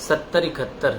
70-71।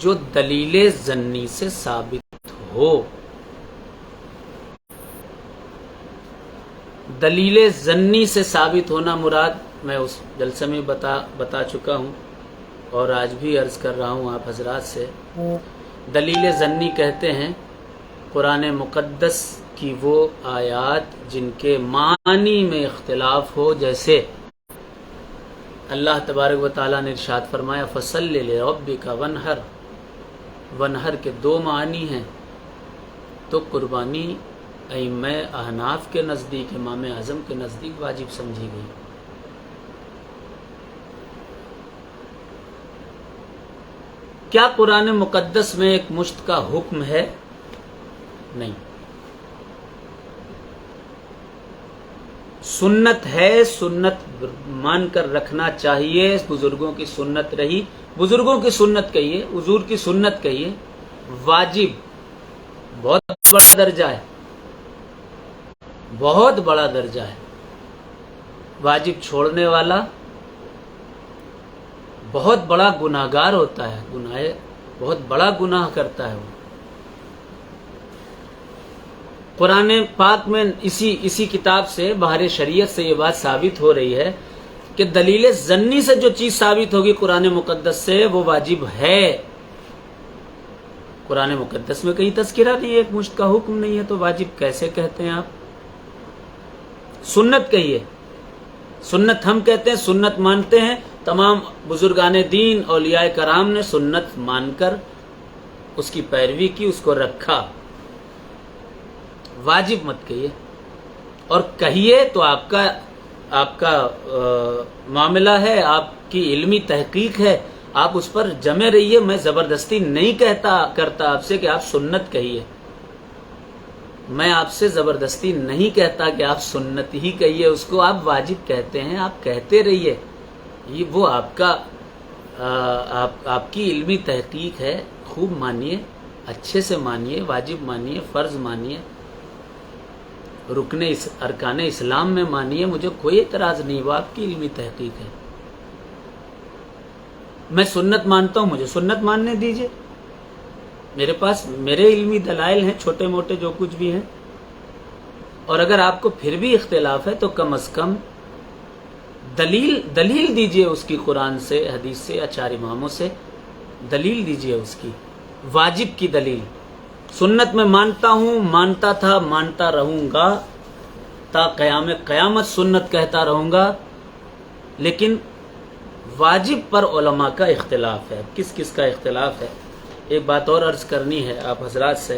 جو دلیل ظنی سے ثابت ہو. دلیل ظنی سے ثابت ہونا مراد میں اس جلسے میں بتا چکا ہوں اور آج بھی عرض کر رہا ہوں آپ حضرات سے. دلیل ظنی کہتے ہیں قرآن مقدس کی وہ آیات جن کے معنی میں اختلاف ہو، جیسے اللہ تبارک و تعالیٰ نے ارشاد فرمایا فَصَلِّ لِرَبِّكَ وَانْحَرْ. ونحر کے دو معنی ہیں، تو قربانی ائمہ احناف کے نزدیک، امام اعظم کے نزدیک واجب سمجھی گئی. کیا قرآن مقدس میں ایک مشت کا حکم ہے؟ نہیں. سنت ہے، سنت مان کر رکھنا چاہیے. بزرگوں کی سنت رہی، بزرگوں کی سنت کہیے، حضور کی سنت کہیے. واجب بہت بڑا درجہ ہے، بہت بڑا درجہ ہے. واجب چھوڑنے والا بہت بڑا گناہگار ہوتا ہے، بہت بڑا گناہ کرتا ہے وہ. قرآن پاک میں اسی کتاب سے بہار شریعت سے یہ بات ثابت ہو رہی ہے کہ دلیل ظنی سے جو چیز ثابت ہوگی قرآن مقدس سے وہ واجب ہے. قرآن مقدس میں کہیں تذکرہ نہیں ہے، ایک مشت کا حکم نہیں ہے، تو واجب کیسے کہتے ہیں آپ؟ سنت کہیے. سنت ہم کہتے ہیں، سنت مانتے ہیں. تمام بزرگان دین اولیاء کرام نے سنت مان کر اس کی پیروی کی، اس کو رکھا. واجب مت کہیے، اور کہیے تو آپ کا معاملہ ہے، آپ کی علمی تحقیق ہے، آپ اس پر جمے رہیے. میں زبردستی نہیں کرتا آپ سے کہ آپ سنت کہیے. میں آپ سے زبردستی نہیں کہتا کہ آپ سنت ہی کہیے، اس کو آپ واجب کہتے ہیں، آپ کہتے رہیے. یہ وہ آپ کی علمی تحقیق ہے. خوب مانیے، اچھے سے مانیے، واجب مانیے، فرض مانیے، رکن ارکان اسلام میں مانیے. مجھے کوئی اعتراض نہیں، وہ آپ کی علمی تحقیق ہے. میں سنت مانتا ہوں، مجھے سنت ماننے دیجئے. میرے پاس میرے علمی دلائل ہیں، چھوٹے موٹے جو کچھ بھی ہیں. اور اگر آپ کو پھر بھی اختلاف ہے تو کم از کم دلیل دیجئے اس کی، قرآن سے، حدیث سے، یا چار اماموں سے دلیل دیجئے اس کی، واجب کی دلیل. سنت میں مانتا ہوں، مانتا تھا، مانتا رہوں گا تا قیامت سنت کہتا رہوں گا. لیکن واجب پر علماء کا اختلاف ہے. کس کس کا اختلاف ہے؟ ایک بات اور عرض کرنی ہے آپ حضرات سے،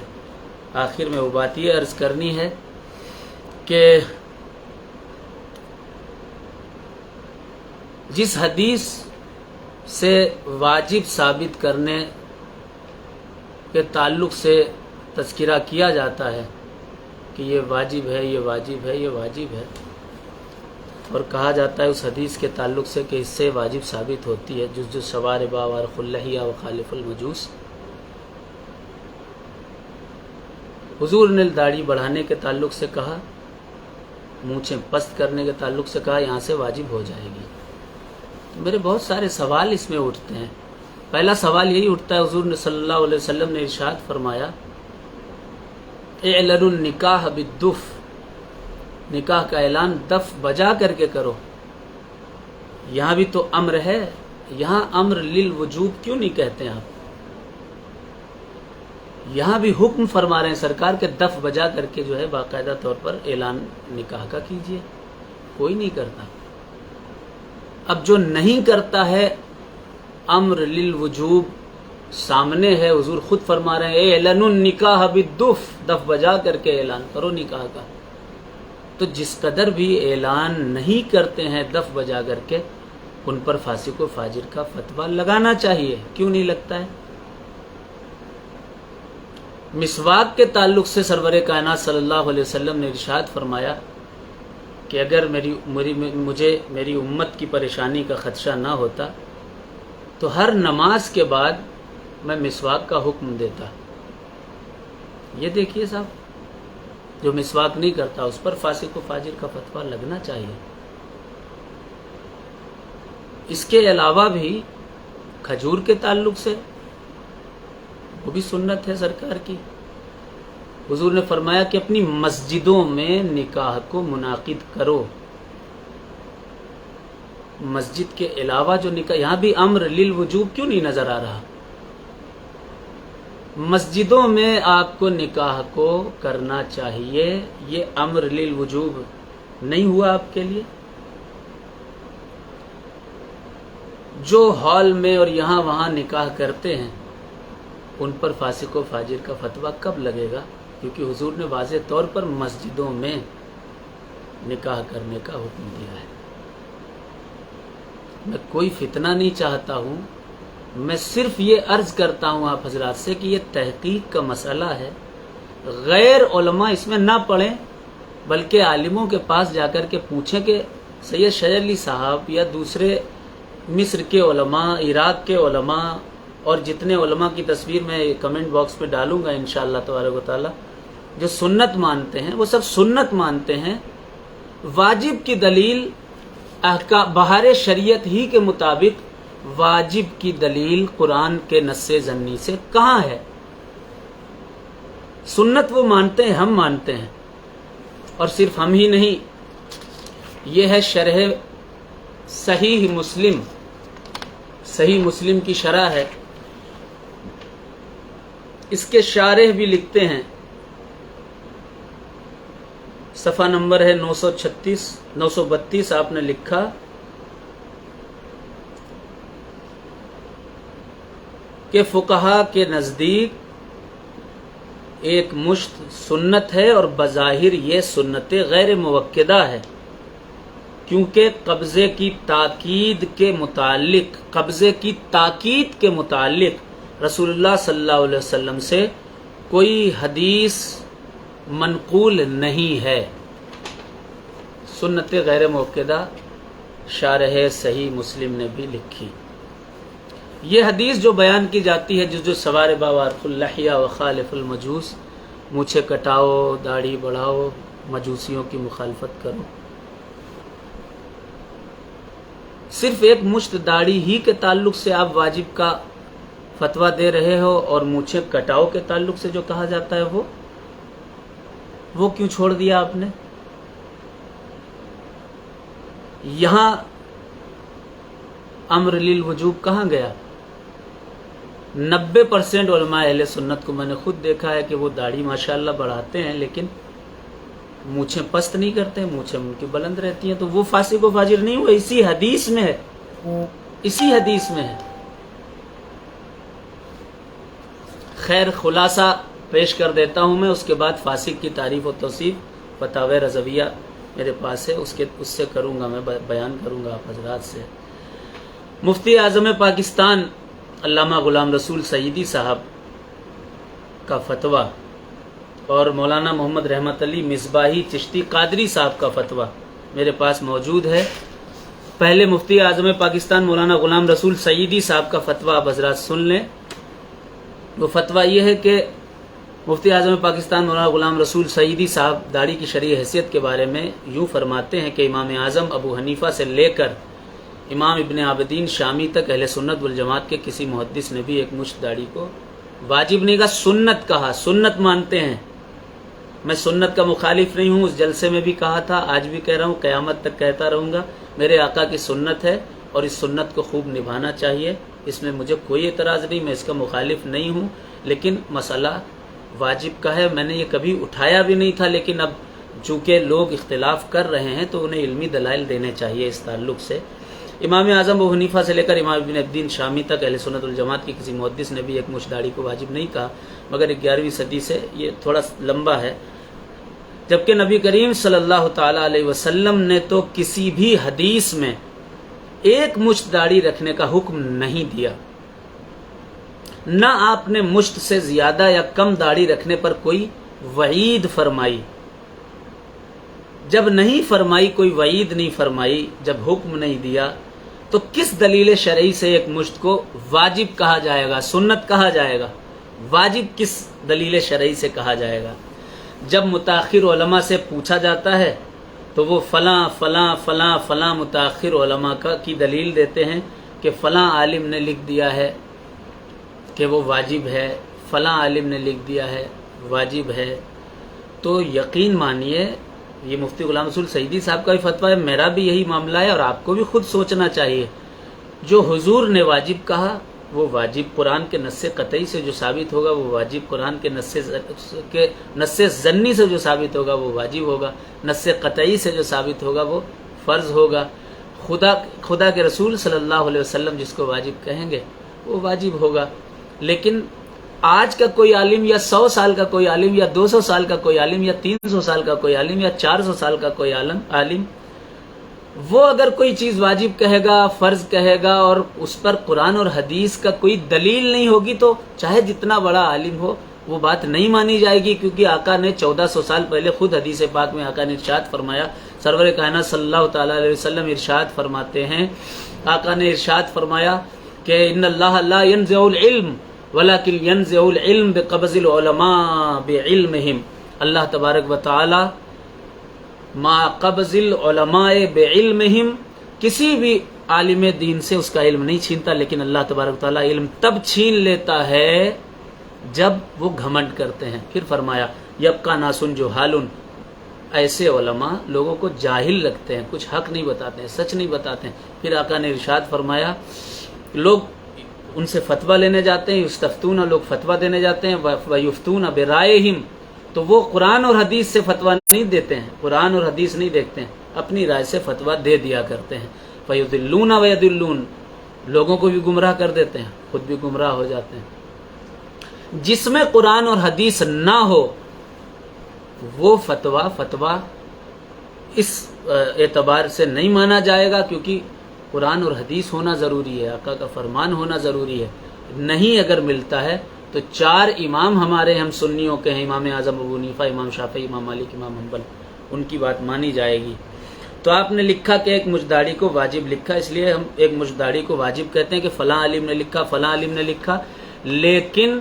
آخر میں وہ بات یہ عرض کرنی ہے کہ جس حدیث سے واجب ثابت کرنے کے تعلق سے تذکرہ کیا جاتا ہے کہ یہ واجب ہے، یہ واجب ہے، یہ واجب ہے، اور کہا جاتا ہے اس حدیث کے تعلق سے کہ اس سے واجب ثابت ہوتی ہے جز شواربا وارخ اللحیہ وخالف المجوس. حضور نے داڑھی بڑھانے کے تعلق سے کہا، مونچھیں پست کرنے کے تعلق سے کہا، یہاں سے واجب ہو جائے گی. میرے بہت سارے سوال اس میں اٹھتے ہیں. پہلا سوال یہی اٹھتا ہے، حضور نے صلی اللہ علیہ وسلم نے ارشاد فرمایا اعلنوا النکاح بالدف، نکاح کا اعلان دف بجا کر کے کرو. یہاں بھی تو امر ہے، یہاں امر للوجوب کیوں نہیں کہتے آپ؟ یہاں بھی حکم فرما رہے ہیں سرکار کے دف بجا کر کے جو ہے باقاعدہ طور پر اعلان نکاح کا کیجئے. کوئی نہیں کرتا. اب جو نہیں کرتا ہے، امر للوجوب سامنے ہے، حضور خود فرما رہے ہیں اعلنوا النکاح بالدف، دف بجا کر کے اعلان کرو نکاح کا. تو جس قدر بھی اعلان نہیں کرتے ہیں دف بجا کر کے، ان پر فاسق و فاجر کا فتویٰ لگانا چاہیے. کیوں نہیں لگتا ہے؟ مسواک کے تعلق سے سرور کائنات صلی اللہ علیہ وسلم نے ارشاد فرمایا کہ اگر مجھے میری امت کی پریشانی کا خدشہ نہ ہوتا تو ہر نماز کے بعد میں مسواک کا حکم دیتا. یہ دیکھیے صاحب، جو مسواک نہیں کرتا اس پر فاسق و فاجر کا فتویٰ لگنا چاہیے. اس کے علاوہ بھی کھجور کے تعلق سے وہ بھی سنت ہے سرکار کی۔ حضور نے فرمایا کہ اپنی مسجدوں میں نکاح کو منعقد کرو۔ مسجد کے علاوہ جو نکاح، یہاں بھی امر للوجوب کیوں نہیں نظر آ رہا؟ مسجدوں میں آپ کو نکاح کو کرنا چاہیے، یہ امر للوجوب نہیں ہوا آپ کے لیے؟ جو ہال میں اور یہاں وہاں نکاح کرتے ہیں ان پر فاسق و فاجر کا فتویٰ کب لگے گا؟ کیونکہ حضور نے واضح طور پر مسجدوں میں نکاح کرنے کا حکم دیا ہے۔ میں کوئی فتنہ نہیں چاہتا ہوں، میں صرف یہ عرض کرتا ہوں آپ حضرات سے کہ یہ تحقیق کا مسئلہ ہے، غیر علماء اس میں نہ پڑھیں، بلکہ عالموں کے پاس جا کر کے پوچھیں کہ سید شجر علی صاحب یا دوسرے مصر کے علماء، عراق کے علماء اور جتنے علماء کی تصویر میں کمنٹ باکس پہ ڈالوں گا انشاءاللہ تبارک و تعالی، جو سنت مانتے ہیں وہ سب سنت مانتے ہیں۔ واجب کی دلیل بہار شریعت ہی کے مطابق واجب کی دلیل قرآن کے نص ضمنی سے کہاں ہے؟ سنت وہ مانتے ہیں، ہم مانتے ہیں، اور صرف ہم ہی نہیں، یہ ہے شرح صحیح مسلم، صحیح مسلم کی شرح ہے، اس کے شارح بھی لکھتے ہیں، صفحہ نمبر ہے 932 آپ نے لکھا کہ فقہا کے نزدیک ایک مشت سنت ہے اور بظاہر یہ سنت غیر موقدہ ہے، کیونکہ قبضے کی تاکید کے متعلق رسول اللہ صلی اللہ علیہ وسلم سے کوئی حدیث منقول نہیں ہے۔ سنت غیر موقدہ شارح صحیح مسلم نے بھی لکھی۔ یہ حدیث جو بیان کی جاتی ہے، جو سوار باوارف اللحیہ و خالف المجوس، مونچھیں کٹاؤ، داڑھی بڑھاؤ، مجوسیوں کی مخالفت کرو، صرف ایک مشت داڑھی ہی کے تعلق سے آپ واجب کا فتویٰ دے رہے ہو، اور مونچھیں کٹاؤ کے تعلق سے جو کہا جاتا ہے وہ کیوں چھوڑ دیا آپ نے؟ یہاں امر للوجوب کہاں گیا؟ 90% علماء اہل سنت کو میں نے خود دیکھا ہے کہ وہ داڑھی ماشاءاللہ بڑھاتے ہیں لیکن مونچھیں پست نہیں کرتے، مونچھیں ان کی بلند رہتی ہیں، تو وہ فاسق و فاجر نہیں ہوئے، اسی حدیث میں ہے، اسی حدیث میں ہے۔ خیر، خلاصہ پیش کر دیتا ہوں میں، اس کے بعد فاسق کی تعریف و توصیف فتاوی رضویہ میرے پاس ہے، اس سے کروں گا، میں بیان کروں گا آپ حضرات سے۔ مفتی اعظم پاکستان علامہ غلام رسول سعیدی صاحب کا فتویٰ اور مولانا محمد رحمت علی مصباحی چشتی قادری صاحب کا فتویٰ میرے پاس موجود ہے۔ پہلے مفتی اعظم پاکستان مولانا غلام رسول سعیدی صاحب کا فتویٰ آپ حضرات سن لیں۔ وہ فتویٰ یہ ہے کہ مفتی اعظم پاکستان مولانا غلام رسول سعیدی صاحب داڑھی کی شرعی حیثیت کے بارے میں یوں فرماتے ہیں کہ امام اعظم ابو حنیفہ سے لے کر امام ابن عابدین شامی تک اہل سنت والجماعت کے کسی محدث نے بھی ایک مشت داڑھی کو واجب نہیں کہا، سنت کہا، سنت مانتے ہیں۔ میں سنت کا مخالف نہیں ہوں، اس جلسے میں بھی کہا تھا، آج بھی کہہ رہا ہوں، قیامت تک کہتا رہوں گا، میرے آقا کی سنت ہے اور اس سنت کو خوب نبھانا چاہیے، اس میں مجھے کوئی اعتراض نہیں، میں اس کا مخالف نہیں ہوں، لیکن مسئلہ واجب کا ہے، میں نے یہ کبھی اٹھایا بھی نہیں تھا، لیکن اب چونکہ لوگ اختلاف کر رہے ہیں تو انہیں علمی دلائل دینے چاہیے اس تعلق سے۔ امام اعظم ابو حنیفہ سے لے کر امام ابن عابدین شامی تک اہل سنت والجماعت کے کسی محدث نے بھی ایک مشت داڑھی کو واجب نہیں کہا، مگر 11ویں صدی سے یہ تھوڑا لمبا ہے، جبکہ نبی کریم صلی اللہ تعالی علیہ وسلم نے تو کسی بھی حدیث میں ایک مشت داڑھی رکھنے کا حکم نہیں دیا، نہ آپ نے مشت سے زیادہ یا کم داڑھی رکھنے پر کوئی وعید فرمائی۔ جب نہیں فرمائی، کوئی وعید نہیں فرمائی، جب حکم نہیں دیا، تو کس دلیل شرعی سے ایک مشت کو واجب کہا جائے گا، سنت کہا جائے گا؟ واجب کس دلیل شرعی سے کہا جائے گا؟ جب متاخر علماء سے پوچھا جاتا ہے تو وہ فلاں فلاں فلاں فلاں متاخر علماء کی دلیل دیتے ہیں کہ فلاں عالم نے لکھ دیا ہے کہ وہ واجب ہے، فلاں عالم نے لکھ دیا ہے واجب ہے، تو یقین مانیے یہ مفتی غلام رسول سعیدی صاحب کا بھی فتویٰ ہے، میرا بھی یہی معاملہ ہے، اور آپ کو بھی خود سوچنا چاہیے جو حضور نے واجب کہا وہ واجب قرآن کے نص قطعی سے جو ثابت ہوگا وہ واجب، قرآن کے نص ظنی سے جو ثابت ہوگا وہ واجب ہوگا، نص قطعی سے جو ثابت ہوگا وہ فرض ہوگا، خدا کے رسول صلی اللہ علیہ وسلم جس کو واجب کہیں گے وہ واجب ہوگا۔ لیکن آج کا کوئی عالم یا 100 سال کا کوئی عالم یا 200 سال کا کوئی عالم یا 300 سال کا کوئی عالم یا 400 سال کا کوئی عالم وہ اگر کوئی چیز واجب کہے گا، فرض کہے گا، اور اس پر قرآن اور حدیث کا کوئی دلیل نہیں ہوگی تو چاہے جتنا بڑا عالم ہو وہ بات نہیں مانی جائے گی، کیونکہ آقا نے 1400 سال پہلے خود حدیث پاک میں آقا نے ارشاد فرمایا، سرور کائنات صلی اللہ تعالیٰ علیہ وسلم ارشاد فرماتے ہیں، آقا نے ارشاد فرمایا کہ ان اللہ لا ينزع العلم ولكن ينزع العلم بقبض العلماء بعلمهم، اللہ تبارک و تعالی ما قبض العلماء بعلمهم، کسی بھی عالم دین سے اس کا علم نہیں چھینتا، لیکن اللہ تبارک و تعالی علم تب چھین لیتا ہے جب وہ گھمنڈ کرتے ہیں۔ پھر فرمایا یبقى ناس جہال، ایسے علماء لوگوں کو جاہل رکھتے ہیں، کچھ حق نہیں بتاتے ہیں، سچ نہیں بتاتے ہیں۔ پھر آقا نے ارشاد فرمایا لوگ ان سے فتویٰ لینے جاتے ہیں، یستفتون، لوگ فتویٰ دینے جاتے ہیں، ویفتون برائہم، تو وہ قرآن اور حدیث سے فتویٰ نہیں دیتے ہیں، قرآن اور حدیث نہیں دیکھتے ہیں، اپنی رائے سے فتویٰ دے دیا کرتے ہیں، فیضلون ویضلون، لوگوں کو بھی گمراہ کر دیتے ہیں، خود بھی گمراہ ہو جاتے ہیں۔ جس میں قرآن اور حدیث نہ ہو وہ فتویٰ اس اعتبار سے نہیں مانا جائے گا، کیونکہ قرآن اور حدیث ہونا ضروری ہے، آقا کا فرمان ہونا ضروری ہے۔ نہیں اگر ملتا ہے تو 4 امام ہمارے ہم سنیوں کے ہیں، امام اعظم ابو حنیفہ، امام شافعی، امام مالک، امام حنبل، ان کی بات مانی جائے گی۔ تو آپ نے لکھا کہ ایک مجداڑی کو واجب لکھا، اس لیے ہم ایک مجداڑی کو واجب کہتے ہیں کہ فلاں عالم نے لکھا، فلاں عالم نے لکھا، لیکن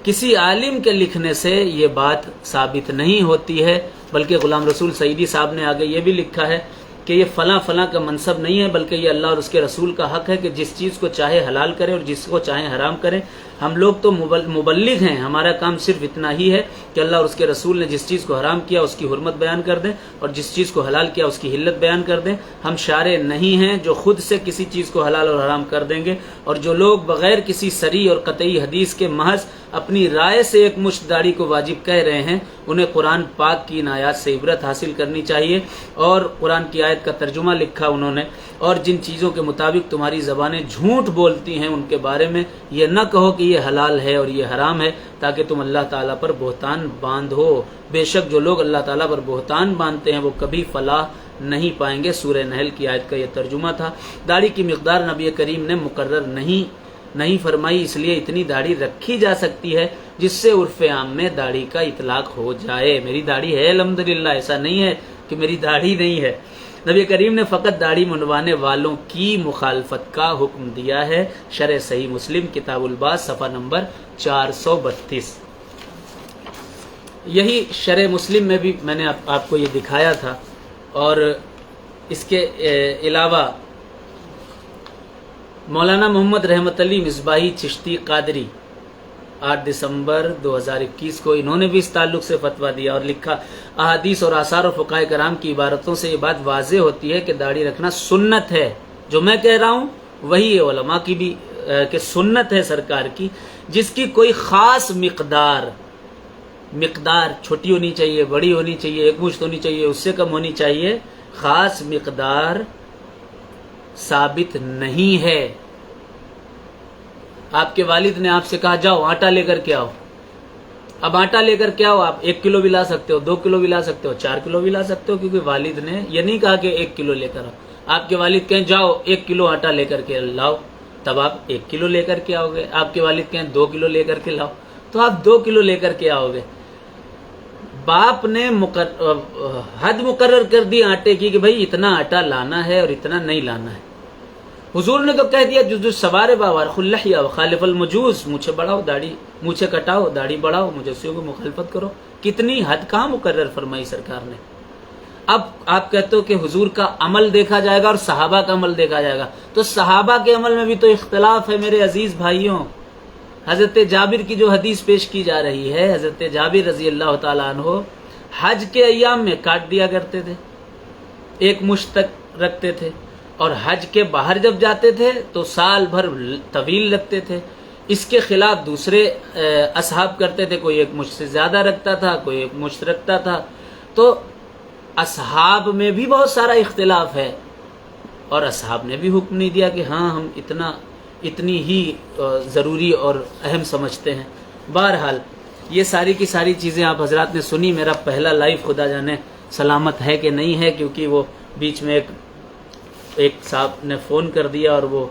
کسی عالم کے لکھنے سے یہ بات ثابت نہیں ہوتی ہے، بلکہ غلام رسول سعیدی صاحب نے آگے یہ بھی لکھا ہے کہ یہ فلاں فلاں کا منصب نہیں ہے، بلکہ یہ اللہ اور اس کے رسول کا حق ہے کہ جس چیز کو چاہے حلال کرے اور جس کو چاہے حرام کرے۔ ہم لوگ تو مبلغ ہیں، ہمارا کام صرف اتنا ہی ہے کہ اللہ اور اس کے رسول نے جس چیز کو حرام کیا اس کی حرمت بیان کر دیں، اور جس چیز کو حلال کیا اس کی حلت بیان کر دیں۔ ہم شارع نہیں ہیں جو خود سے کسی چیز کو حلال اور حرام کر دیں گے، اور جو لوگ بغیر کسی صریح اور قطعی حدیث کے محض اپنی رائے سے ایک مشت داڑھی کو واجب کہہ رہے ہیں، انہیں قرآن پاک کی ان آیات سے عبرت حاصل کرنی چاہیے۔ اور قرآن کی آیت کا ترجمہ لکھا انہوں نے، اور جن چیزوں کے مطابق تمہاری زبانیں جھوٹ بولتی ہیں ان کے بارے میں یہ نہ کہو کہ یہ حلال ہے اور یہ حرام ہے، تاکہ تم اللہ تعالیٰ پر بہتان باندھو۔ بے شک جو لوگ اللہ تعالیٰ پر بہتان باندھتے ہیں وہ کبھی فلاح نہیں پائیں گے۔ سورہ نحل کی آیت کا یہ ترجمہ تھا۔ داڑھی کی مقدار نبی کریم نے مقرر نہیں فرمائی، اس لیے اتنی داڑھی رکھی جا سکتی ہے جس سے عرف عام میں داڑھی کا اطلاق ہو جائے۔ میری داڑھی ہے الحمدللہ، ایسا نہیں ہے کہ میری داڑھی نہیں ہے۔ نبی کریم نے فقط داڑھی منڈوانے والوں کی مخالفت کا حکم دیا ہے۔ شرح صحیح مسلم کتاب الباس صفحہ نمبر 432۔ یہی شرح مسلم میں بھی میں نے آپ کو یہ دکھایا تھا، اور اس کے علاوہ مولانا محمد رحمت علی مصباحی چشتی قادری 8 دسمبر 2021 کو انہوں نے بھی اس تعلق سے فتویٰ دیا اور لکھا احادیث اور آثار و فقہائے کرام کی عبارتوں سے یہ بات واضح ہوتی ہے کہ داڑھی رکھنا سنت ہے۔ جو میں کہہ رہا ہوں وہی علماء کی بھی کہ سنت ہے سرکار کی، جس کی کوئی خاص مقدار چھوٹی ہونی چاہیے، بڑی ہونی چاہیے، ایک مشت ہونی چاہیے، اس سے کم ہونی چاہیے، خاص مقدار ثابت نہیں ہے۔ آپ کے والد نے آپ سے کہا جاؤ آٹا لے کر کے آؤ، اب آٹا لے کر کے آؤ، آپ 1 کلو بھی لا سکتے ہو، 2 کلو بھی لا سکتے ہو، 4 کلو بھی لا سکتے ہو، کیونکہ والد نے یہ نہیں کہا کہ 1 کلو لے کر آؤ۔ آپ کے والد کہیں جاؤ 1 کلو آٹا لے کر کے لاؤ، تب آپ 1 کلو لے کر کے آؤ گے۔ آپ کے والد کہیں 2 کلو لے کر کے لاؤ، تو آپ 2 کلو لے کر کے آؤ گے۔ باپ نے حد مقرر کر دی آٹے کی کہ بھائی اتنا آٹا لانا ہے اور اتنا نہیں لانا ہے۔ حضور نے تو کہہ دیا جز سوار باوار خلحیا وخالف المجوس، مونچھے بڑھاؤ، داڑھی مونچھے کٹاؤ، داڑھی بڑھاؤ، مجوسیوں کو مخالفت کرو۔ کتنی حد کہاں مقرر فرمائی سرکار نے۔ اب آپ کہتے ہو کہ حضور کا عمل دیکھا جائے گا اور صحابہ کا عمل دیکھا جائے گا، تو صحابہ کے عمل میں بھی تو اختلاف ہے میرے عزیز بھائیوں۔ حضرت جابر کی جو حدیث پیش کی جا رہی ہے، حضرت جابر رضی اللہ تعالیٰ عنہ حج کے ایام میں کاٹ دیا کرتے تھے، ایک مشت تک رکھتے تھے، اور حج کے باہر جب جاتے تھے تو سال بھر طویل رکھتے تھے۔ اس کے خلاف دوسرے اصحاب کرتے تھے، کوئی ایک مشت سے زیادہ رکھتا تھا، کوئی ایک مشت رکھتا تھا۔ تو اصحاب میں بھی بہت سارا اختلاف ہے، اور اصحاب نے بھی حکم نہیں دیا کہ ہاں ہم اتنی ہی ضروری اور اہم سمجھتے ہیں۔ بہرحال یہ ساری کی ساری چیزیں آپ حضرات نے سنی۔ میرا پہلا لائیو خدا جانے سلامت ہے کہ نہیں ہے، کیونکہ وہ بیچ میں ایک صاحب نے فون کر دیا اور وہ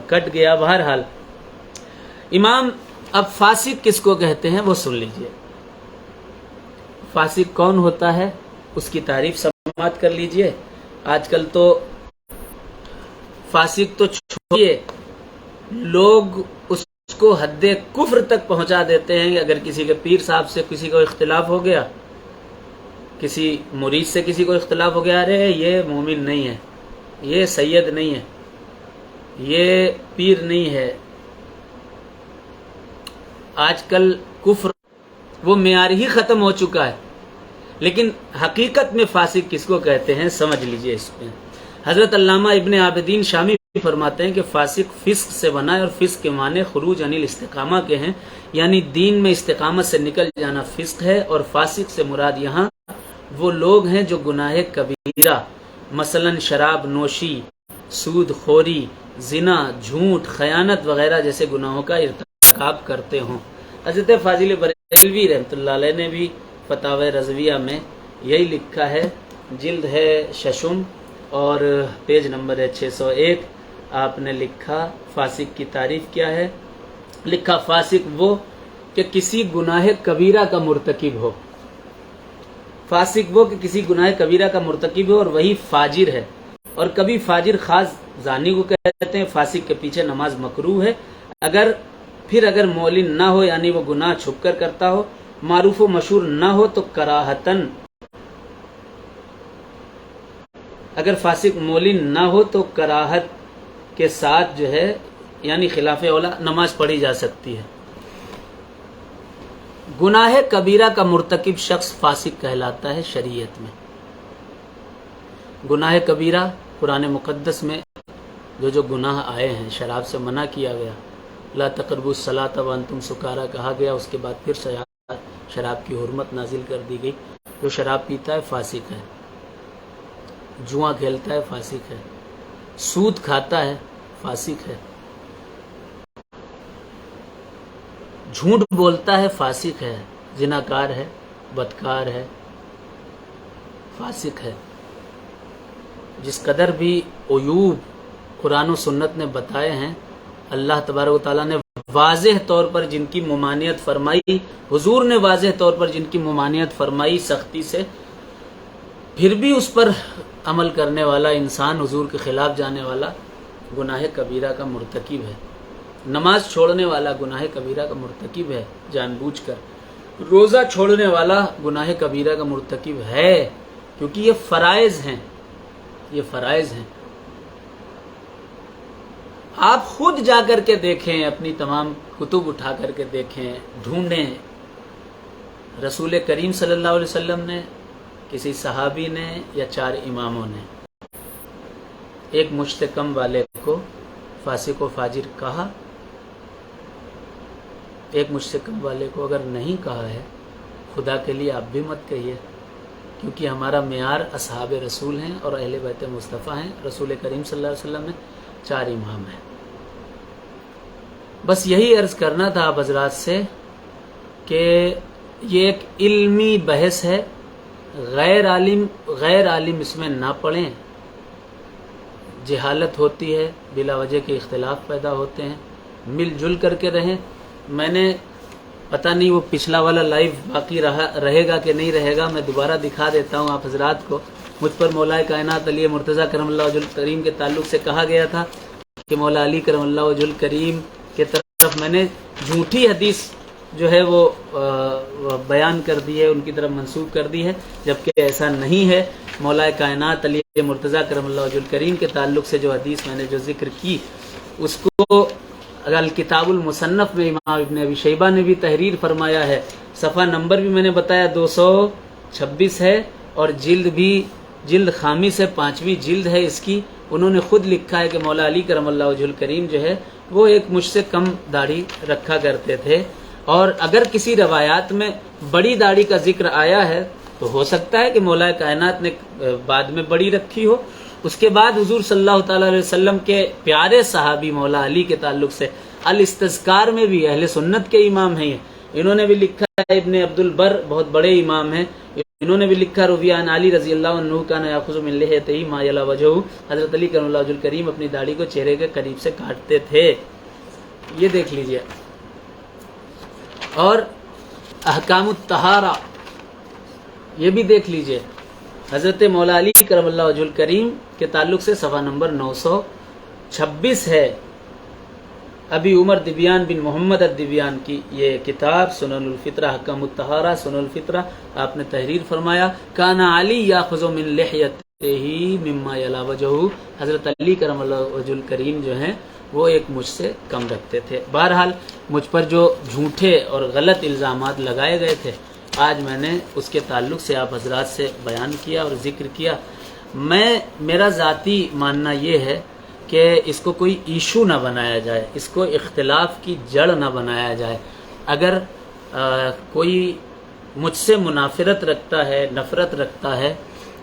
کٹ گیا۔ بہرحال امام، اب فاسق کس کو کہتے ہیں وہ سن لیجئے۔ فاسق کون ہوتا ہے اس کی تعریف سماعت کر لیجئے۔ آج کل تو فاسق تو چھوڑیے، لوگ اس کو حد کفر تک پہنچا دیتے ہیں کہ اگر کسی کے پیر صاحب سے کسی کو اختلاف ہو گیا، کسی مرید سے کسی کو اختلاف ہو گیا، ارے یہ مومن نہیں ہے، یہ سید نہیں ہے، یہ پیر نہیں ہے۔ آج کل کفر وہ معیار ہی ختم ہو چکا ہے۔ لیکن حقیقت میں فاسق کس کو کہتے ہیں سمجھ لیجئے۔ اس میں حضرت علامہ ابن عابدین شامی فرماتے ہیں کہ فاسق فسق سے بنا ہے، اور فسق کے معنی خروج عن الاستقامہ کے ہیں، یعنی دین میں استقامت سے نکل جانا فسق ہے۔ اور فاسق سے مراد یہاں وہ لوگ ہیں جو گناہ کبیرہ مثلا شراب نوشی، سود خوری، زنا، جھوٹ، خیانت وغیرہ جیسے گناہوں کا ارتکاب کرتے ہوں۔ حضرت فاضل بریلوی رحمۃ اللہ علیہ نے بھی فتاوی رضویہ میں یہی لکھا ہے، جلد ہے ششم اور پیج نمبر ہے 601۔ آپ نے لکھا فاسق کی تعریف کیا ہے؟ لکھا فاسق وہ کہ کسی گناہ کبیرہ کا مرتکب ہو۔ فاسق وہ کہ کسی گناہ کبیرہ کا مرتکب ہو، اور وہی فاجر ہے۔ اور کبھی فاجر خاص زانی کو کہتے ہیں۔ فاسق کے پیچھے نماز مکروہ ہے اگر معلن نہ ہو، یعنی وہ گناہ چھپ کر کرتا ہو، معروف و مشہور نہ ہو تو کراہتن، اگر فاسق معلن نہ ہو تو کراہت کے ساتھ جو ہے یعنی خلاف اولا نماز پڑھی جا سکتی ہے۔ گناہ کبیرہ کا مرتکب شخص فاسق کہلاتا ہے شریعت میں۔ گناہ کبیرہ قرآن مقدس میں جو گناہ آئے ہیں، شراب سے منع کیا گیا، لا تقربوا الصلاۃ وانتم سکارا کہا گیا، اس کے بعد پھر شراب کی حرمت نازل کر دی گئی۔ جو شراب پیتا ہے فاسق ہے، جوا کھیلتا ہے فاسق ہے، سود کھاتا ہے فاسق ہے، جھوٹ بولتا ہے فاسق ہے، زناکار ہے، بدکار ہے، فاسق ہے۔ جس قدر بھی عیوب قرآن و سنت نے بتائے ہیں، اللہ تبارک و تعالیٰ نے واضح طور پر جن کی ممانعت فرمائی، حضور نے واضح طور پر جن کی ممانعت فرمائی سختی سے، پھر بھی اس پر عمل کرنے والا انسان حضور کے خلاف جانے والا گناہ کبیرہ کا مرتکب ہے۔ نماز چھوڑنے والا گناہ کبیرہ کا مرتکب ہے جان بوجھ کر۔ روزہ چھوڑنے والا گناہ کبیرہ کا مرتکب ہے، کیونکہ یہ فرائض ہیں، یہ فرائض ہیں۔ آپ خود جا کر کے دیکھیں، اپنی تمام کتب اٹھا کر کے دیکھیں، ڈھونڈیں، رسول کریم صلی اللہ علیہ وسلم نے، کسی صحابی نے، یا 4 اماموں نے ایک مجھ سے کم والے کو فاسق و فاجر کہا؟ ایک مجھ سے کم والے کو اگر نہیں کہا ہے، خدا کے لیے آپ بھی مت کہیے، کیونکہ ہمارا معیار اصحاب رسول ہیں اور اہل بیت مصطفیٰ ہیں۔ رسول کریم صلی اللہ علیہ وسلم میں 4 امام ہیں۔ بس یہی عرض کرنا تھا آپ حضرات سے کہ یہ ایک علمی بحث ہے، غیر عالم اس میں نہ پڑھیں، جہالت ہوتی ہے، بلا وجہ کے اختلاف پیدا ہوتے ہیں، مل جل کر کے رہیں۔ میں نے پتہ نہیں وہ پچھلا والا لائیو باقی رہے گا کہ نہیں رہے گا، میں دوبارہ دکھا دیتا ہوں آپ حضرات کو۔ مجھ پر مولا کائنات علی مرتضیٰ کرم اللہ وجہ الکریم کے تعلق سے کہا گیا تھا کہ مولا علی کرم اللہ وجہ الکریم کے طرف میں نے جھوٹی حدیث جو ہے وہ بیان کر دی ہے، ان کی طرف منسوب کر دی ہے، جبکہ ایسا نہیں ہے۔ مولا کائنات علی مرتضیٰ کرم اللہ وجہ الکریم کے تعلق سے جو حدیث میں نے جو ذکر کی، اس کو الکتاب المصنف میں امام ابن ابی شیبہ نے بھی تحریر فرمایا ہے، صفحہ نمبر بھی میں نے بتایا 226 ہے، اور جلد خامس ہے، 5ویں جلد ہے اس کی۔ انہوں نے خود لکھا ہے کہ مولا علی کرم اللہ وجہ الکریم جو ہے وہ ایک مجھ سے کم داڑھی رکھا کرتے تھے، اور اگر کسی روایات میں بڑی داڑھی کا ذکر آیا ہے تو ہو سکتا ہے کہ مولا کائنات نے بعد میں بڑی رکھی ہو۔ اس کے بعد حضور صلی اللہ تعالی علیہ وسلم کے پیارے صحابی مولا علی کے تعلق سے الاستذکار میں بھی اہل سنت کے امام ہیں، انہوں نے بھی لکھا ہے، ابن عبد البر بہت بڑے امام ہیں، انہوں نے بھی لکھا روی عن علی رضی اللہ عنہ کان یاخذ من لحیتہ ما یلی وجہہ، حضرت علی کرم اللہ وجہ الکریم اپنی داڑھی کو چہرے کے قریب سے کاٹتے تھے۔ یہ دیکھ لیجئے۔ اور احکام الطہارہ یہ بھی دیکھ لیجئے، حضرت مولا علی کرم اللہ وجہ الکریم کے تعلق سے صفحہ نمبر 926 ہے، ابی عمر دبیان بن محمد الدبیان کی یہ کتاب سنن الفطرہ، حکم الطہارہ سنن الفطرہ، آپ نے تحریر فرمایا کان علی یاخذ من لحیتہ مما یلی وجہہ، حضرت علی کرم اللہ وجہ الکریم جو ہیں وہ ایک مجھ سے کم رکھتے تھے۔ بہرحال مجھ پر جو جھوٹے اور غلط الزامات لگائے گئے تھے آج میں نے اس کے تعلق سے آپ حضرات سے بیان کیا اور ذکر کیا۔ میرا ذاتی ماننا یہ ہے کہ اس کو کوئی ایشو نہ بنایا جائے، اس کو اختلاف کی جڑ نہ بنایا جائے۔ اگر کوئی مجھ سے منافرت رکھتا ہے، نفرت رکھتا ہے،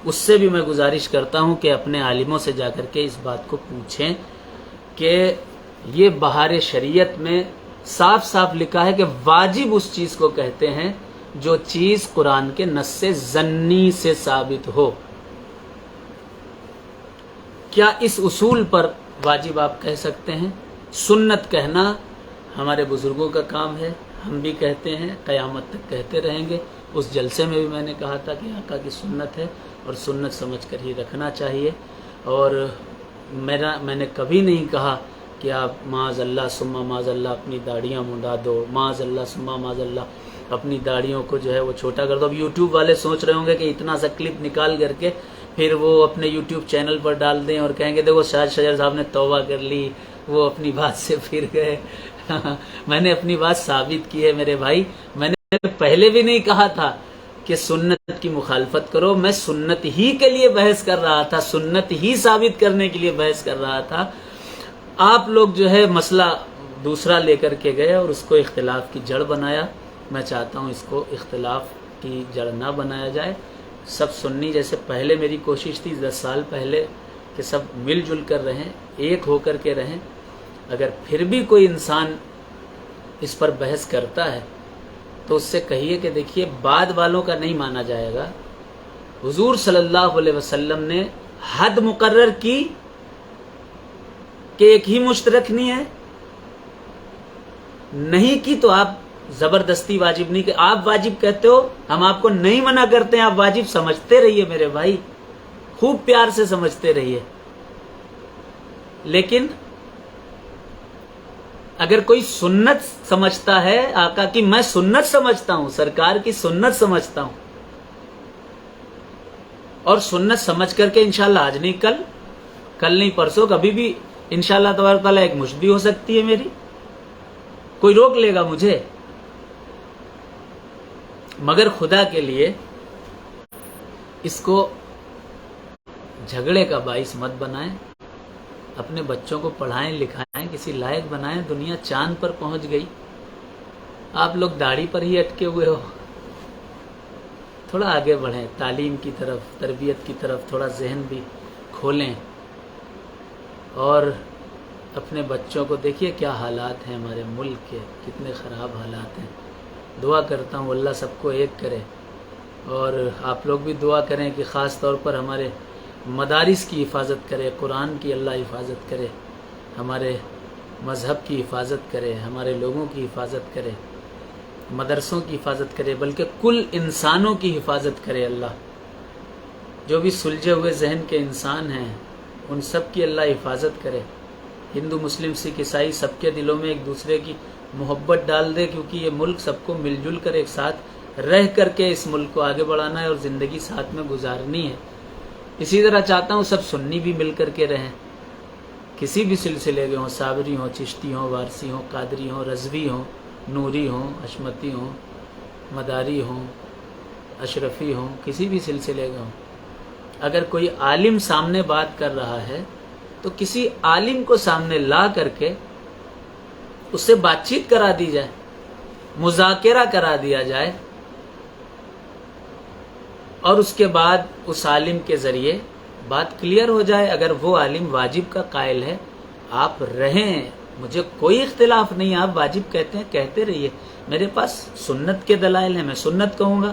اس سے بھی میں گزارش کرتا ہوں کہ اپنے عالموں سے جا کر کے اس بات کو پوچھیں کہ یہ بہار شریعت میں صاف صاف لکھا ہے کہ واجب اس چیز کو کہتے ہیں جو چیز قرآن کے نص سے ظنی سے ثابت ہو۔ کیا اس اصول پر واجب آپ کہہ سکتے ہیں؟ سنت کہنا ہمارے بزرگوں کا کام ہے، ہم بھی کہتے ہیں، قیامت تک کہتے رہیں گے۔ اس جلسے میں بھی میں نے کہا تھا کہ آقا کی سنت ہے اور سنت سمجھ کر ہی رکھنا چاہیے، اور میں نے کبھی نہیں کہا کہ آپ معاذ اللہ ثم معاذ اللہ اپنی داڑیاں منڈا دو، معاذ اللہ ثم معاذ اللہ اپنی داڑیوں کو جو ہے وہ چھوٹا کر دو۔ اب یوٹیوب والے سوچ رہے ہوں گے کہ اتنا سا کلپ نکال کر کے پھر وہ اپنے یوٹیوب چینل پر ڈال دیں اور کہیں گے دیکھو شاہد شجر صاحب نے توبہ کر لی، وہ اپنی بات سے پھر گئے۔ میں نے اپنی بات ثابت کی ہے میرے بھائی، میں نے پہلے بھی نہیں کہا تھا کہ سنت کی مخالفت کرو، میں سنت ہی کے لیے بحث کر رہا تھا، سنت ہی ثابت کرنے کے لیے بحث کر رہا تھا۔ آپ لوگ جو ہے مسئلہ دوسرا لے کر کے گئے اور اس کو اختلاف کی جڑ بنایا۔ میں چاہتا ہوں اس کو اختلاف کی جڑ نہ بنایا جائے۔ سب سنی، جیسے پہلے میری کوشش تھی 10 سال پہلے کہ سب مل جل کر رہیں، ایک ہو کر کے رہیں۔ اگر پھر بھی کوئی انسان اس پر بحث کرتا ہے تو اس سے کہیے کہ دیکھیے بعد والوں کا نہیں مانا جائے گا۔ حضور صلی اللہ علیہ وسلم نے حد مقرر کی کہ ایک ہی مشت رکھنی ہے، نہیں کی تو آپ زبردستی واجب نہیں کہ آپ واجب کہتے ہو، ہم آپ کو نہیں منع کرتے ہیں، آپ واجب سمجھتے رہیے میرے بھائی، خوب پیار سے سمجھتے رہیے۔ لیکن اگر کوئی سنت سمجھتا ہے آقا کی، میں سنت سمجھتا ہوں، سرکار کی سنت سمجھتا ہوں، اور سنت سمجھ کر کے انشاءاللہ آج نہیں کل نہیں پرسوں کبھی بھی انشاءاللہ تبارک تعالیٰ ایک مشت بھی ہو سکتی ہے میری، کوئی روک لے گا مجھے؟ مگر خدا کے لیے اس کو جھگڑے کا باعث مت بنائیں، اپنے بچوں کو پڑھائیں لکھائیں، کسی لائق بنائیں۔ دنیا چاند پر پہنچ گئی، آپ لوگ داڑھی پر ہی اٹکے ہوئے ہو۔ تھوڑا آگے بڑھیں، تعلیم کی طرف، تربیت کی طرف تھوڑا ذہن بھی کھولیں، اور اپنے بچوں کو دیکھیے کیا حالات ہیں ہمارے ملک کے، کتنے خراب حالات ہیں۔ دعا کرتا ہوں اللہ سب کو ایک کرے، اور آپ لوگ بھی دعا کریں کہ خاص طور پر ہمارے مدارس کی حفاظت کرے، قرآن کی اللہ حفاظت کرے، ہمارے مذہب کی حفاظت کرے، ہمارے لوگوں کی حفاظت کرے، مدرسوں کی حفاظت کرے، بلکہ کل انسانوں کی حفاظت کرے اللہ۔ جو بھی سلجھے ہوئے ذہن کے انسان ہیں ان سب کی اللہ حفاظت کرے۔ ہندو مسلم سکھ عیسائی سب کے دلوں میں ایک دوسرے کی محبت ڈال دے، کیونکہ یہ ملک سب کو مل جل کر ایک ساتھ رہ کر کے اس ملک کو آگے بڑھانا ہے اور زندگی ساتھ میں گزارنی ہے۔ اسی طرح چاہتا ہوں سب سنی بھی مل کر کے رہیں، کسی بھی سلسلے کے ہوں، صابری ہوں، چشتی ہوں، وارسی ہوں، قادری ہوں، رضوی ہوں، نوری ہوں، حشمتی ہوں، مداری ہوں، اشرفی ہوں، کسی بھی سلسلے کے ہوں، اگر کوئی عالم سامنے بات کر رہا ہے تو کسی عالم کو سامنے لا کر کے اس سے بات چیت کرا دی جائے، مذاکرہ کرا دیا جائے، اور اس کے بعد اس عالم کے ذریعے بات کلیئر ہو جائے۔ اگر وہ عالم واجب کا قائل ہے، آپ رہیں، مجھے کوئی اختلاف نہیں، آپ واجب کہتے ہیں کہتے رہیے، میرے پاس سنت کے دلائل ہیں، میں سنت کہوں گا۔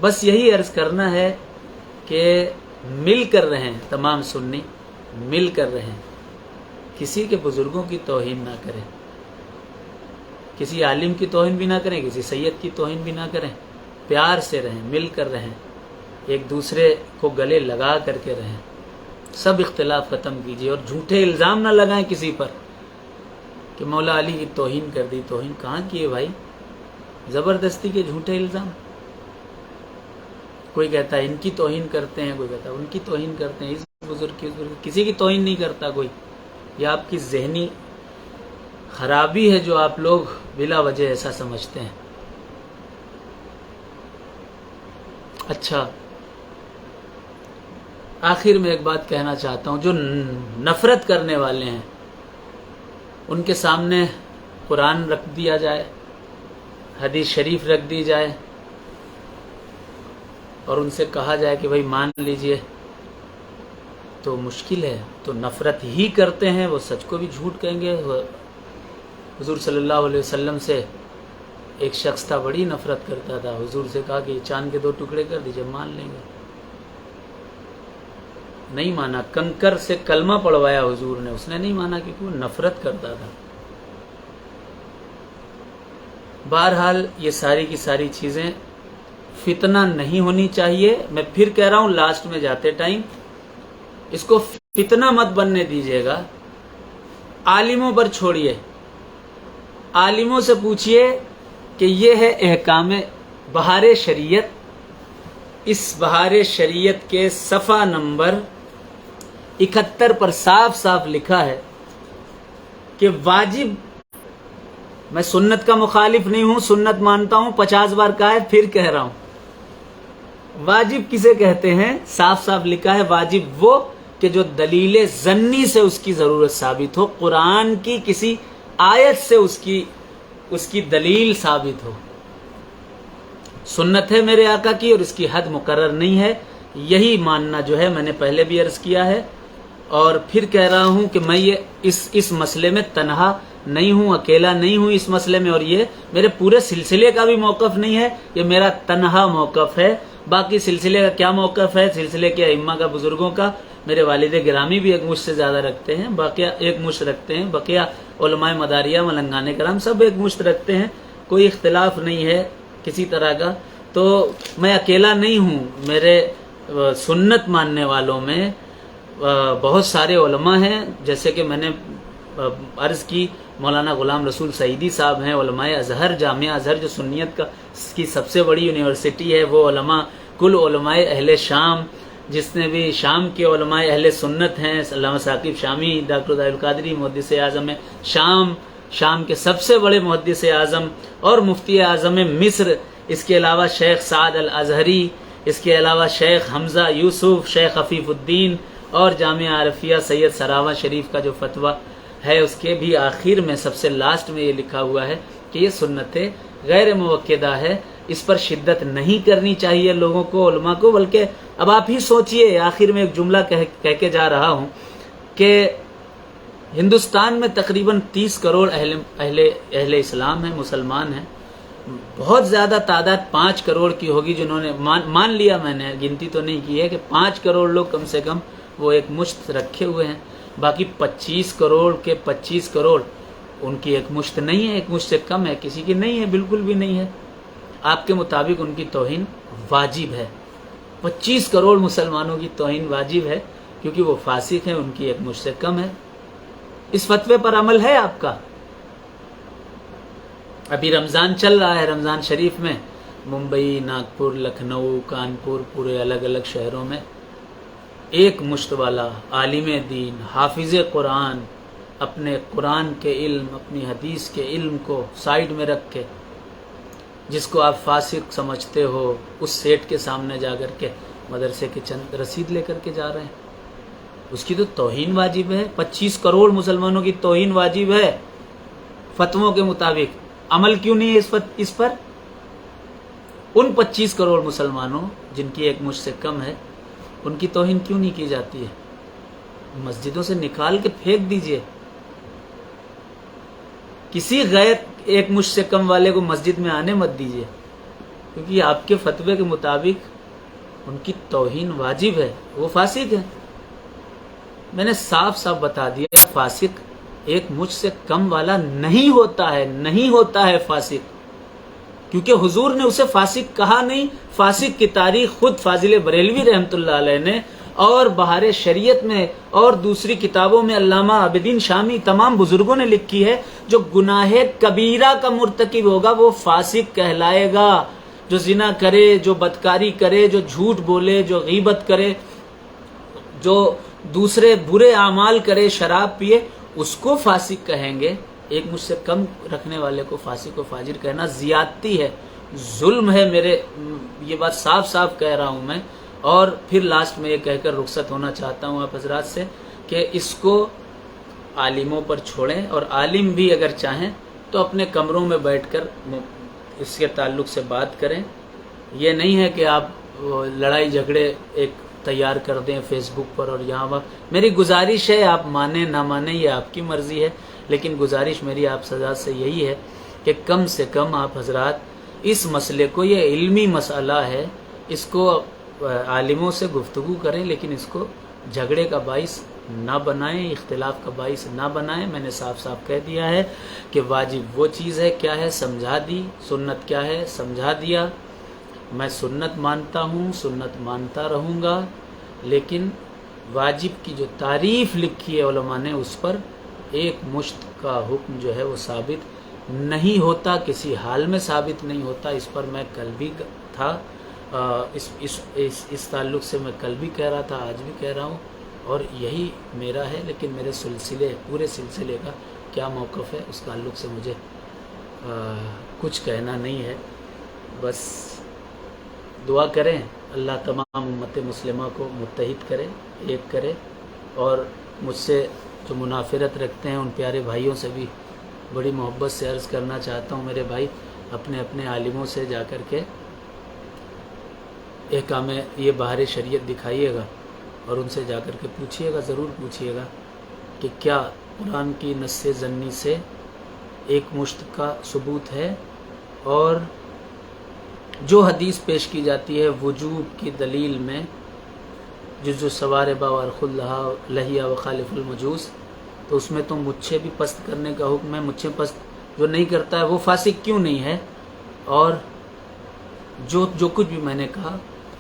بس یہی عرض کرنا ہے کہ مل کر رہیں، تمام سنی مل کر رہیں، کسی کے بزرگوں کی توہین نہ کریں، کسی عالم کی توہین بھی نہ کریں، کسی سید کی توہین بھی نہ کریں، پیار سے رہیں، مل کر رہیں، ایک دوسرے کو گلے لگا کر کے رہیں، سب اختلاف ختم کیجیے، اور جھوٹے الزام نہ لگائیں کسی پر کہ مولا علی کی توہین کر دی۔ توہین کہاں کیے بھائی؟ زبردستی کے جھوٹے الزام۔ کوئی کہتا ہے ان کی توہین کرتے ہیں، کوئی کہتا ہے ان کی توہین کرتے ہیں، اس بزرگ کی، اس بزرگ کی، کسی کی توہین نہیں کرتا کوئی۔ یہ آپ کی ذہنی خرابی ہے جو آپ لوگ بلا وجہ ایسا سمجھتے ہیں۔ اچھا، آخر میں ایک بات کہنا چاہتا ہوں، جو نفرت کرنے والے ہیں ان کے سامنے قرآن رکھ دیا جائے، حدیث شریف رکھ دی جائے، اور ان سے کہا جائے کہ بھائی مان لیجئے، تو مشکل ہے، تو نفرت ہی کرتے ہیں، وہ سچ کو بھی جھوٹ کہیں گے۔ حضور صلی اللہ علیہ وسلم سے ایک شخص تھا، بڑی نفرت کرتا تھا، حضور سے کہا کہ چاند کے 2 ٹکڑے کر دیجئے، مان لیں گے، نہیں مانا، کنکر سے کلمہ پڑھوایا حضور نے، اس نے نہیں مانا کیونکہ وہ نفرت کرتا تھا۔ بہرحال یہ ساری کی ساری چیزیں فتنہ نہیں ہونی چاہیے۔ میں پھر کہہ رہا ہوں لاسٹ میں جاتے ٹائم، اس کو فتنہ مت بننے دیجیے گا، عالموں پر چھوڑیے، عالموں سے پوچھئے کہ یہ ہے احکام بہار شریعت، اس بہار شریعت کے صفحہ نمبر 71 پر صاف صاف لکھا ہے کہ واجب، میں سنت کا مخالف نہیں ہوں، سنت مانتا ہوں، 50 بار کہا ہے، پھر کہہ رہا ہوں، واجب کسے کہتے ہیں؟ صاف صاف لکھا ہے، واجب وہ کہ جو دلیل ظنی سے اس کی ضرورت ثابت ہو، قرآن کی کسی آیت سے اس کی دلیل ثابت ہو۔ سنت ہے میرے آقا کی اور اس کی حد مقرر نہیں ہے، یہی ماننا جو ہے، میں نے پہلے بھی عرض کیا ہے اور پھر کہہ رہا ہوں کہ میں یہ اس مسئلے میں تنہا نہیں ہوں، اکیلا نہیں ہوں اس مسئلے میں، اور یہ میرے پورے سلسلے کا بھی موقف نہیں ہے، یہ میرا تنہا موقف ہے۔ باقی سلسلے کا کیا موقف ہے؟ سلسلے کے ائمہ کا، بزرگوں کا، میرے والد گرامی بھی ایک مشت سے زیادہ رکھتے ہیں، باقی ایک مشت رکھتے ہیں، بقیہ علماء مداریہ، ملنگان کرام سب ایک مشت رکھتے ہیں، کوئی اختلاف نہیں ہے کسی طرح کا۔ تو میں اکیلا نہیں ہوں، میرے سنت ماننے والوں میں بہت سارے علماء ہیں، جیسے کہ میں نے عرض کی، مولانا غلام رسول سعیدی صاحب ہیں، علماء ازہر، جامعہ ازہر جو سنیت کی سب سے بڑی یونیورسٹی ہے، وہ علماء، کل علماء اہل شام، جس نے بھی شام کے علماء اہل سنت ہیں، علامہ ثاقب شامی، ڈاکٹر ظاہر القادری، محدث اعظم شام کے سب سے بڑے محدث اعظم اور مفتی اعظم مصر، اس کے علاوہ شیخ سعد الازہری، اس کے علاوہ شیخ حمزہ یوسف، شیخ عفیف الدین، اور جامعہ عارفیہ سید سراوہ شریف کا جو فتویٰ ہے، اس کے بھی آخر میں سب سے لاسٹ میں یہ لکھا ہوا ہے کہ یہ سنت غیر موقدہ ہے، اس پر شدت نہیں کرنی چاہیے لوگوں کو، علماء کو، بلکہ اب آپ ہی سوچئے، آخر میں ایک جملہ کہہ کے جا رہا ہوں کہ ہندوستان میں تقریباً 30 کروڑ اہل اسلام ہیں، مسلمان ہیں، بہت زیادہ تعداد 5 کروڑ کی ہوگی جنہوں نے مان لیا، میں نے گنتی تو نہیں کی ہے، کہ 5 کروڑ لوگ کم سے کم وہ ایک مشت رکھے ہوئے ہیں، باقی 25 کروڑ کے 25 کروڑ ان کی ایک مشت نہیں ہے، ایک مشت سے کم ہے، کسی کی نہیں ہے، بالکل بھی نہیں ہے۔ آپ کے مطابق ان کی توہین واجب ہے، 25 کروڑ مسلمانوں کی توہین واجب ہے، کیونکہ وہ فاسق ہیں، ان کی ایک مشت سے کم ہے۔ اس فتوے پر عمل ہے آپ کا؟ ابھی رمضان چل رہا ہے، رمضان شریف میں ممبئی، ناگپور، لکھنؤ، کانپور، پورے الگ الگ شہروں میں ایک مشت والا عالم دین حافظ قرآن اپنے قرآن کے علم اپنی حدیث کے علم کو سائیڈ میں رکھ کے جس کو آپ فاسق سمجھتے ہو اس سیٹ کے سامنے جا کر کے مدرسے کی چند رسید لے کر کے جا رہے ہیں، اس کی تو توہین واجب ہے۔ 25 کروڑ مسلمانوں کی توہین واجب ہے فتووں کے مطابق، عمل کیوں نہیں ہے اس پر؟ ان 25 کروڑ مسلمانوں جن کی ایک مجھ سے کم ہے ان کی توہین کیوں نہیں کی جاتی ہے؟ مسجدوں سے نکال کے پھینک دیجئے، کسی غیر ایک مجھ سے کم والے کو مسجد میں آنے مت دیجئے، کیونکہ آپ کے فتوے کے مطابق ان کی توہین واجب ہے، وہ فاسق ہے۔ میں نے صاف صاف بتا دیا، فاسق ایک مجھ سے کم والا نہیں ہوتا ہے فاسق، کیونکہ حضور نے اسے فاسق کہا نہیں۔ فاسق کی تاریخ خود فاضل بریلوی رحمۃ اللہ علیہ نے اور بہار شریعت میں اور دوسری کتابوں میں علامہ عابدین شامی تمام بزرگوں نے لکھی ہے۔ جو گناہ کبیرہ کا مرتکب ہوگا وہ فاسق کہلائے گا۔ جو زنا کرے، جو بدکاری کرے، جو جھوٹ بولے، جو غیبت کرے، جو دوسرے برے اعمال کرے، شراب پیے، اس کو فاسق کہیں گے۔ ایک مجھ سے کم رکھنے والے کو فاسق و فاجر کہنا زیادتی ہے، ظلم ہے۔ یہ بات صاف صاف کہہ رہا ہوں میں، اور پھر لاسٹ میں یہ کہہ کر رخصت ہونا چاہتا ہوں آپ حضرات سے کہ اس کو عالموں پر چھوڑیں، اور عالم بھی اگر چاہیں تو اپنے کمروں میں بیٹھ کر اس کے تعلق سے بات کریں۔ یہ نہیں ہے کہ آپ لڑائی جھگڑے ایک تیار کر دیں فیس بک پر اور یہاں وہاں۔ میری گزارش ہے، آپ مانیں نہ مانیں یہ آپ کی مرضی ہے، لیکن گزارش میری آپ حضرات سے یہی ہے کہ کم سے کم آپ حضرات اس مسئلے کو، یہ علمی مسئلہ ہے، اس کو عالموں سے گفتگو کریں، لیکن اس کو جھگڑے کا باعث نہ بنائیں، اختلاف کا باعث نہ بنائیں۔ میں نے صاف صاف کہہ دیا ہے کہ واجب وہ چیز ہے کیا ہے سمجھا دی، سنت کیا ہے سمجھا دیا۔ میں سنت مانتا ہوں، سنت مانتا رہوں گا، لیکن واجب کی جو تعریف لکھی ہے علماء نے اس پر ایک مشت کا حکم جو ہے وہ ثابت نہیں ہوتا، کسی حال میں ثابت نہیں ہوتا۔ اس پر میں کل بھی تھا، اس تعلق سے میں کل بھی کہہ رہا تھا، آج بھی کہہ رہا ہوں، اور یہی میرا ہے۔ لیکن میرے پورے سلسلے کا کیا موقف ہے اس تعلق سے مجھے کچھ کہنا نہیں ہے۔ بس دعا کریں اللہ تمام امت مسلمہ کو متحد کرے، ایک کرے، اور مجھ سے جو منافرت رکھتے ہیں ان پیارے بھائیوں سے بھی بڑی محبت سے عرض کرنا چاہتا ہوں، میرے بھائی اپنے اپنے عالموں سے جا کر کے احکام یہ بہار شریعت دکھائیے گا، اور ان سے جا کر کے پوچھیے گا، ضرور پوچھیے گا کہ کیا قرآن کی نص ضنی سے ایک مشت کا ثبوت ہے، اور جو حدیث پیش کی جاتی ہے وجوب کی دلیل میں جزو سوار باور خلہ لہیا و خالف المجوس، تو اس میں تو مچھے بھی پست کرنے کا حکم ہے۔ مچھے پست جو نہیں کرتا ہے وہ فاسق کیوں نہیں ہے؟ اور جو کچھ بھی میں نے کہا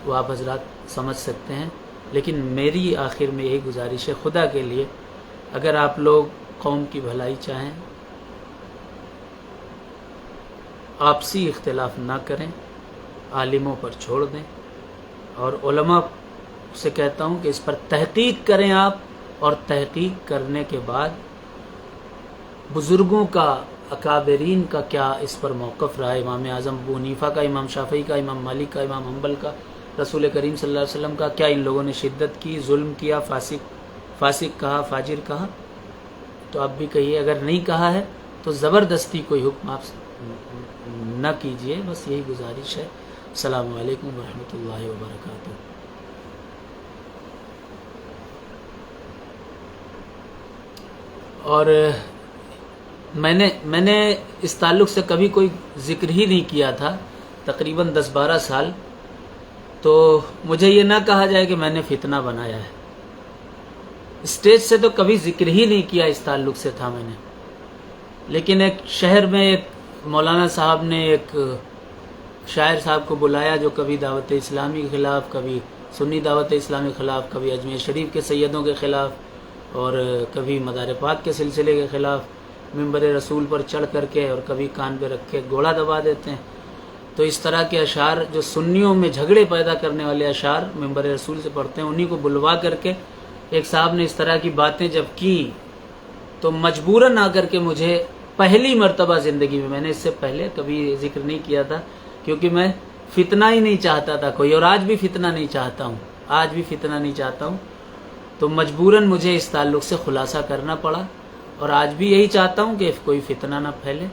وہ آپ حضرات سمجھ سکتے ہیں، لیکن میری آخر میں یہی گزارش ہے، خدا کے لیے اگر آپ لوگ قوم کی بھلائی چاہیں، آپسی اختلاف نہ کریں، عالموں پر چھوڑ دیں، اور علماء سے کہتا ہوں کہ اس پر تحقیق کریں آپ، اور تحقیق کرنے کے بعد بزرگوں کا، اکابرین کا کیا اس پر موقف رہا، امام اعظم ابو حنیفہ کا، امام شافعی کا، امام مالک کا، امام حنبل کا، رسول کریم صلی اللہ علیہ وسلم کا، کیا ان لوگوں نے شدت کی، ظلم کیا، فاسق کہا، فاجر کہا؟ تو آپ بھی کہیے، اگر نہیں کہا ہے تو زبردستی کوئی حکم آپ نہ کیجئے۔ بس یہی گزارش ہے۔ السلام علیکم ورحمۃ اللہ وبرکاتہ۔ اور میں نے اس تعلق سے کبھی کوئی ذکر ہی نہیں کیا تھا، تقریباً 10-12 سال، تو مجھے یہ نہ کہا جائے کہ میں نے فتنہ بنایا ہے۔ اسٹیج سے تو کبھی ذکر ہی نہیں کیا، اس تعلق سے تھا میں نے، لیکن ایک شہر میں ایک مولانا صاحب نے ایک شاعر صاحب کو بلایا جو کبھی دعوت اسلامی کے خلاف، کبھی سنی دعوت اسلامی کے خلاف، کبھی اجمیر شریف کے سیدوں کے خلاف، اور کبھی مدار پاک کے سلسلے کے خلاف ممبر رسول پر چڑھ کر کے، اور کبھی کان پہ رکھ کے گھوڑا دبا دیتے ہیں۔ تو اس طرح کے اشعار جو سنیوں میں جھگڑے پیدا کرنے والے اشعار ممبر رسول سے پڑھتے ہیں، انہی کو بلوا کر کے ایک صاحب نے اس طرح کی باتیں جب کی تو مجبوراً آ کر کے مجھے پہلی مرتبہ زندگی میں نے اس سے پہلے کبھی ذکر نہیں کیا تھا، کیونکہ میں فتنہ ہی نہیں چاہتا تھا کوئی، اور آج بھی فتنہ نہیں چاہتا ہوں، آج بھی فتنہ نہیں چاہتا ہوں، تو مجبوراً مجھے اس تعلق سے خلاصہ کرنا پڑا، اور آج بھی یہی چاہتا ہوں کہ کوئی فتنہ نہ پھیلے۔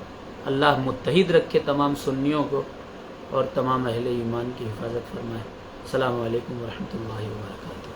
اللہ متحد رکھے تمام سنیوں کو اور تمام اہل ایمان کی حفاظت فرمائے۔ السلام علیکم ورحمۃ اللہ وبرکاتہ۔